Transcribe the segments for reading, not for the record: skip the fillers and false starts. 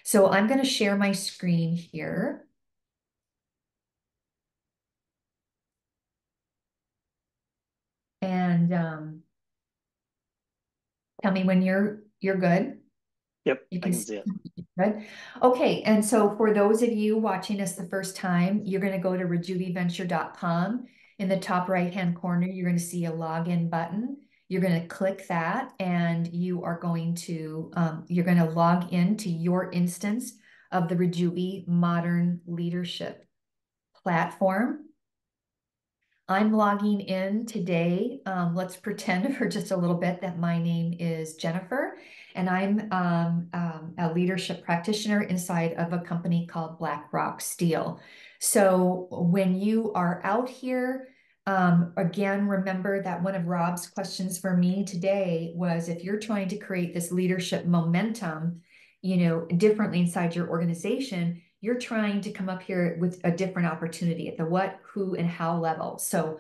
So I'm going to share my screen here. And tell me when you're good. Yep, You I can can see see it. good. Okay, and so for those of you watching us the first time, you're going to go to rejuviventure.com. In the top right-hand corner, you're going to see a login button. You're going to click that, and you're going to log into your instance of the Rejuvi Modern Leadership platform. I'm logging in today. Let's pretend for just a little bit that my name is Jennifer, and I'm a leadership practitioner inside of a company called BlackRock Steel. So when you are out here, again, remember that one of Rob's questions for me today was if you're trying to create this leadership momentum, differently inside your organization, you're trying to come up here with a different opportunity at the what, who, and how level. So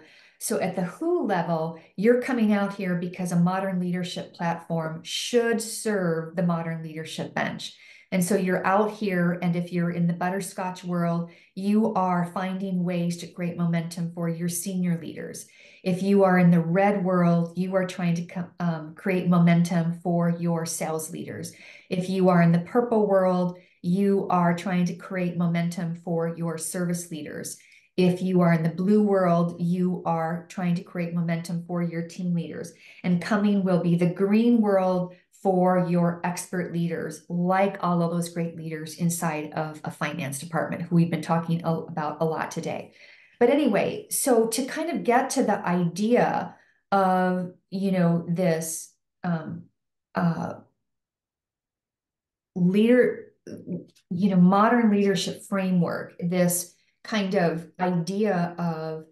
at the who level, you're coming out here because a modern leadership platform should serve the modern leadership bench. And so you're out here, and if you're in the butterscotch world, you are finding ways to create momentum for your senior leaders. If you are in the red world, you are trying to create momentum for your sales leaders. If you are in the purple world, you are trying to create momentum for your service leaders. If you are in the blue world, you are trying to create momentum for your team leaders. And coming will be the green world for your expert leaders, like all of those great leaders inside of a finance department who we've been talking about a lot today. But anyway, so to kind of get to the idea of, this um, uh, leader, modern leadership framework, this kind of idea of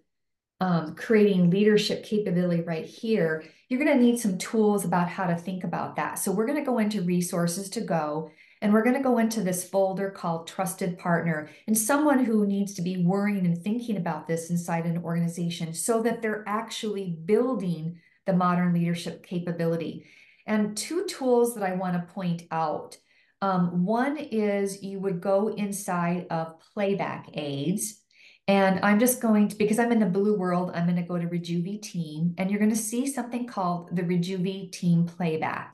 creating leadership capability right here, you're going to need some tools about how to think about that. So we're going to go into resources to go, and we're going to go into this folder called Trusted Partner, and someone who needs to be worrying and thinking about this inside an organization so that they're actually building the modern leadership capability. And two tools that I want to point out. One is you would go inside of playback aids. And I'm just going to, because I'm in the blue world, I'm going to go to Rejuvi Team, and you're going to see something called the Rejuvi Team Playback.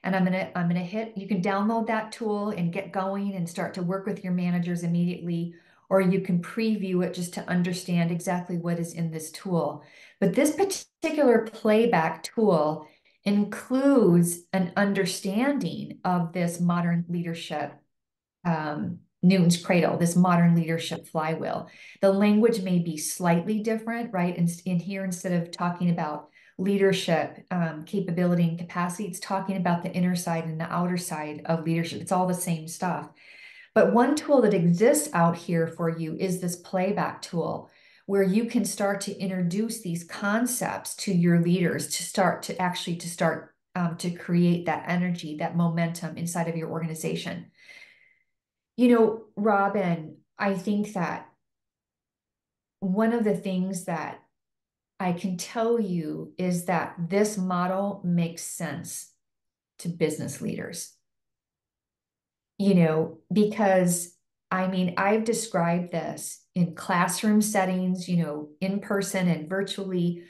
And I'm gonna hit, you can download that tool and get going and start to work with your managers immediately, or you can preview it just to understand exactly what is in this tool. But this particular playback tool includes an understanding of this modern leadership, Newton's cradle, this modern leadership flywheel. The language may be slightly different, right? In here, instead of talking about leadership capability and capacity, it's talking about the inner side and the outer side of leadership. It's all the same stuff. But one tool that exists out here for you is this playback tool, where you can start to introduce these concepts to your leaders to create that energy, that momentum inside of your organization. Robin, I think that one of the things that I can tell you is that this model makes sense to business leaders, because I mean, I've described this in classroom settings, in person and virtually.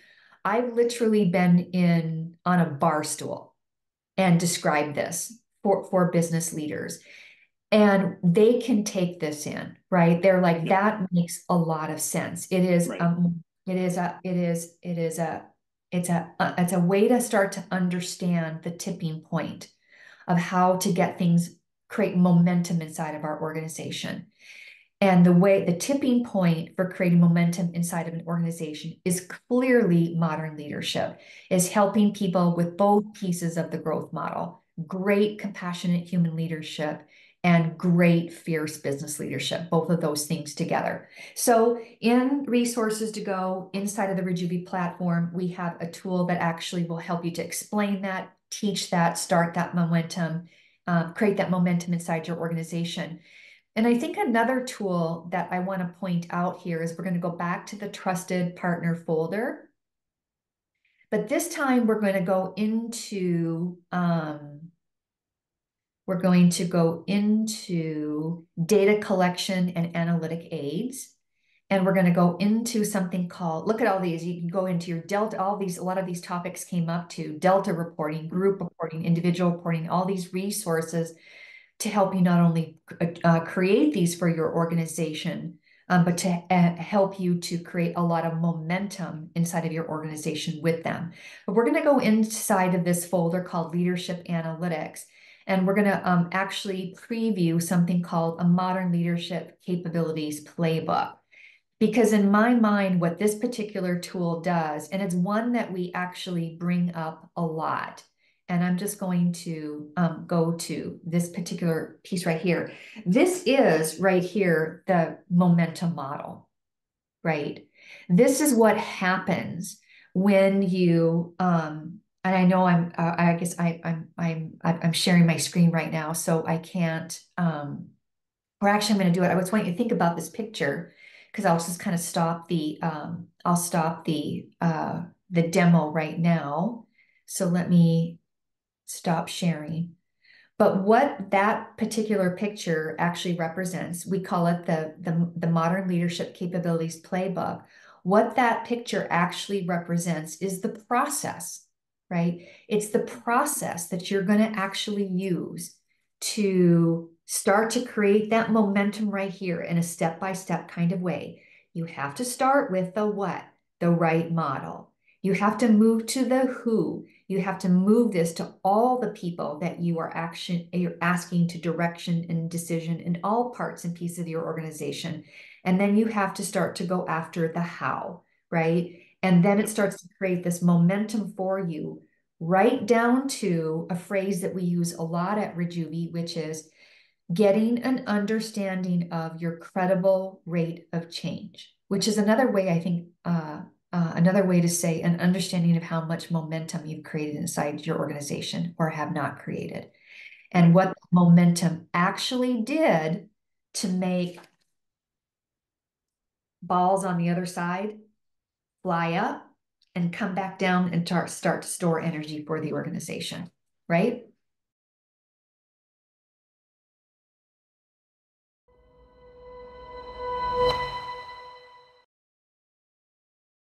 I've literally been on a bar stool and described this for business leaders. And they can take this in, right? They're like, Yep, that makes a lot of sense. right. It's a way to start to understand the tipping point of how to get things, create momentum inside of our organization. And the tipping point for creating momentum inside of an organization is clearly modern leadership, is helping people with both pieces of the growth model, great compassionate human leadership and great fierce business leadership, both of those things together. So in resources to go inside of the Rejuvi platform, we have a tool that actually will help you to explain that, teach that, start that momentum, create that momentum inside your organization. And I think another tool that I want to point out here is we're going to go back to the trusted partner folder. But this time we're going to go into We're going to go into data collection and analytic aids. And we're going to go into something called, look at all these. You can go into your Delta, a lot of these topics came up to Delta reporting, group reporting, individual reporting, all these resources to help you not only create these for your organization, but to help you to create a lot of momentum inside of your organization with them. But we're going to go inside of this folder called Leadership Analytics, and we're going to actually preview something called a Modern Leadership Capabilities Playbook. Because in my mind, what this particular tool does, and it's one that we actually bring up a lot, and I'm just going to go to this particular piece right here. This is right here, the momentum model, right? This is what happens when you, and I know I guess I'm sharing my screen right now, so I can't, or actually I'm going to do it. I was wanting you to think about this picture because I'll just kind of stop I'll stop the demo right now. So let me stop sharing. But what that particular picture actually represents, we call it the Modern Leadership Capabilities Playbook. What that picture actually represents is the process, right? It's the process that you're going to actually use to start to create that momentum right here in a step-by-step kind of way. You have to start with the what, the right model. You have to move to the who. You have to move this to all the people that you're asking to direction and decision in all parts and pieces of your organization. And then you have to start to go after the how, right? And then it starts to create this momentum for you, right down to a phrase that we use a lot at Rejuvi, which is getting an understanding of your credible rate of change, which is another way, I think, another way to say an understanding of how much momentum you've created inside your organization or have not created, and what momentum actually did to make balls on the other side fly up and come back down and start to store energy for the organization, right?